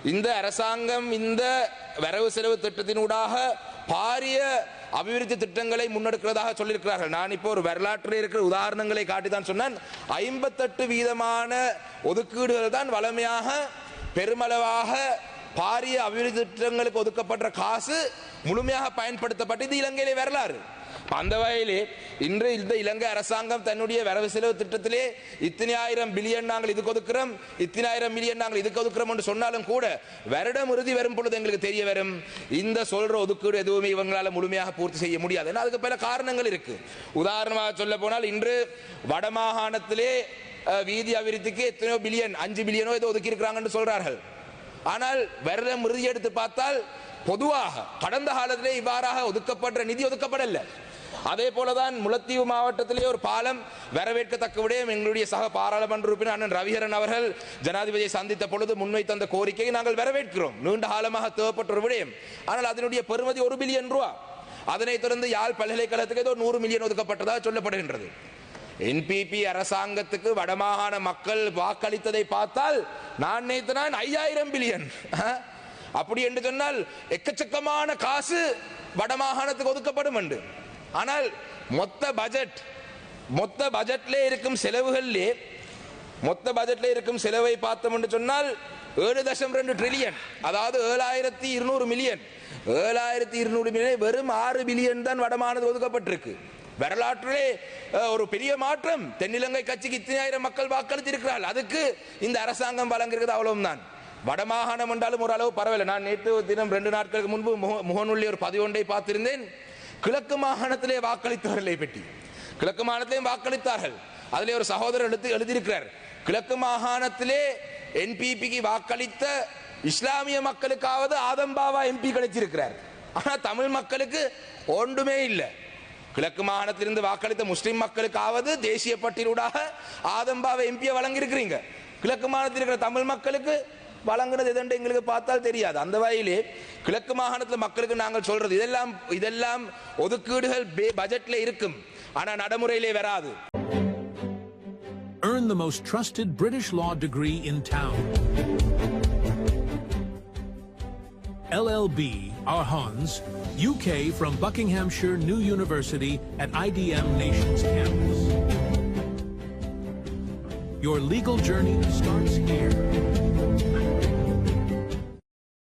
இந்த அரசாங்கம் இந்த வரவு செலவு திட்டத்தினூடாக பாரிய அபிவிருத்தி திட்டங்களை முன்னெடுக்கிறதாக சொல்லியிருக்கிறார்கள். நான் இப்போ ஒரு வரலாற்றில் இருக்கிற உதாரணங்களை காட்டித்தான் சொன்னேன். 58% ஒதுக்கீடுகள் தான் வளமையாக பெருமளவாக பாரிய அபிவிருத்தி திட்டங்களுக்கு ஒதுக்கப்பட்ட காசு முழுமையாக பயன்படுத்தப்பட்டு இது இலங்கையிலே வரலாறு. அந்த வகையிலே இன்று இந்த இலங்கை அரசாங்கம் தன்னுடைய வரவு செலவு திட்டத்திலே இத்தனை ஆயிரம் பில்லியன் நாங்கள் இதுக்கு ஒதுக்குறோம், இத்தனை ஆயிரம் மில்லியன் நாங்கள் இதுக்கு ஒதுக்குறோம் என்று சொன்னாலும் கூட வருடம் இறுதி வரும் பொழுது எங்களுக்கு தெரிய வரும் இந்த சொல்ற ஒதுக்கீடு எதுவுமே இவங்களால முழுமையாக பூர்த்தி செய்ய முடியாது. ஏன்னா அதுக்கு பல காரணங்கள் இருக்கு. உதாரணமாக சொல்ல போனால் இன்று வடமாகாணத்திலே வீதி அபிவிருத்திக்கு எத்தனையோ பில்லியன் 5 பில்லியனோ ஏதோ ஒதுக்கி இருக்கிறாங்கன்னு சொல்றார்கள். ஆனால் வருடம் இறுதி எடுத்து பார்த்தால் பொதுவாக கடந்த காலத்திலே இவ்வாறாக ஒதுக்கப்பட்ட நிதி ஒதுக்கப்படல. அதே போலதான் முல்லைத்தீவு மாவட்டத்திலே ஒரு பாலம் வரவேற்கத்தக்க விடயம். எங்களுடைய சக பாராளுமன்ற உறுப்பினர் அண்ணன் ரவிகரன் அவர்கள் ஜனாதிபதியை சந்தித்த பொழுது முன்வைத்த அந்த கோரிக்கையை நாங்கள் வரவேற்கிறோம். நீண்ட காலமாக தேவைப்பட்ட ஒரு விடயம். ஆனால் அதனுடைய பெறுமதி 1 பில்லியன் ரூபாய். அதனைத் தொடர்ந்து யாழ் பல்கலைக்கழகத்துக்கு ஏதோ 100 மில்லியன் ஒதுக்கப்பட்டதாக சொல்லப்படுகின்றது. என்பிபி அரசாங்கத்துக்கு வடமாகாண மக்கள் வாக்களித்ததை பார்த்தால் நான் நினைத்தேன் 5000 பில்லியன். அப்படி என்று சொன்னால் எக்கச்சக்கமான காசு வடமாகாணத்துக்கு ஒதுக்கப்படும் என்று. ஆனால் மொத்த பட்ஜெட்ல இருக்கும் செலவுகளிலே மொத்த பட்ஜெட்ல இருக்கும் செலவை பார்த்தோம் என்று சொன்னால் 7.2 ட்ரில்லியன், அதாவது 7200 மில்லியன். 7200 மில்லியன் வெறும் 6 பில்லியன் தான் வடமாகாணத்துக்கு ஒதுக்கப்பட்டிருக்கு. வரலாற்றிலே ஒரு பெரிய மாற்றம். தென்னிலங்கை கட்சிக்கு இத்தனை ஆயிரம் மக்கள் வாக்களித்திருக்கிறார்கள். அதுக்கு இந்த அரசாங்கம் வழங்குகிறது அவ்வளவுதான். வடமாகாணம் என்றாலும் ஓரளவு பரவாயில்லை. நான் நேற்று தினம் 2 நாட்களுக்கு முன்பு முகநூலில் ஒரு பதிவொன்றை பார்த்திருந்தேன். கிழக்கு மாகாணத்திலே வாக்களித்தவர்களை பற்றி. கிழக்கு மாகாணத்திலேயும் வாக்களித்தார்கள். அதிலே ஒரு சகோதரர் எழுதியிருக்கிறார், கிழக்கு மாகாணத்திலே என்பிபிக்கு வாக்களித்த இஸ்லாமிய மக்களுக்காவது ஆதம்பாவா எம்பி கிடைச்சிருக்கிறார். ஆனா தமிழ் மக்களுக்கு ஒன்றுமே இல்லை. கிழக்கு மாகாணத்திலிருந்து வாக்களித்த முஸ்லிம் மக்களுக்காவது தேசிய பட்டியலூடாக ஆதம்பாவை எம்பியை வழங்கியிருக்கிறீங்க. கிழக்கு மாகாணத்தில் இருக்கிற தமிழ் மக்களுக்கு வழங்குறது எதென்று எங்களுக்கு பார்த்தால் தெரியாது. அந்த வகையிலே கிழக்கு மாகாணத்தில் மக்களுக்கு நாங்கள் சொல்றது இதெல்லாம் ஒதுக்கீடுகள் பட்ஜெட்ல இருக்கும், ஆனா நடைமுறையிலே வராது. Earn the most trusted British law degree in town. LLB Arhans, UK from Buckinghamshire New University at IDM Nations campus. Your legal journey starts here.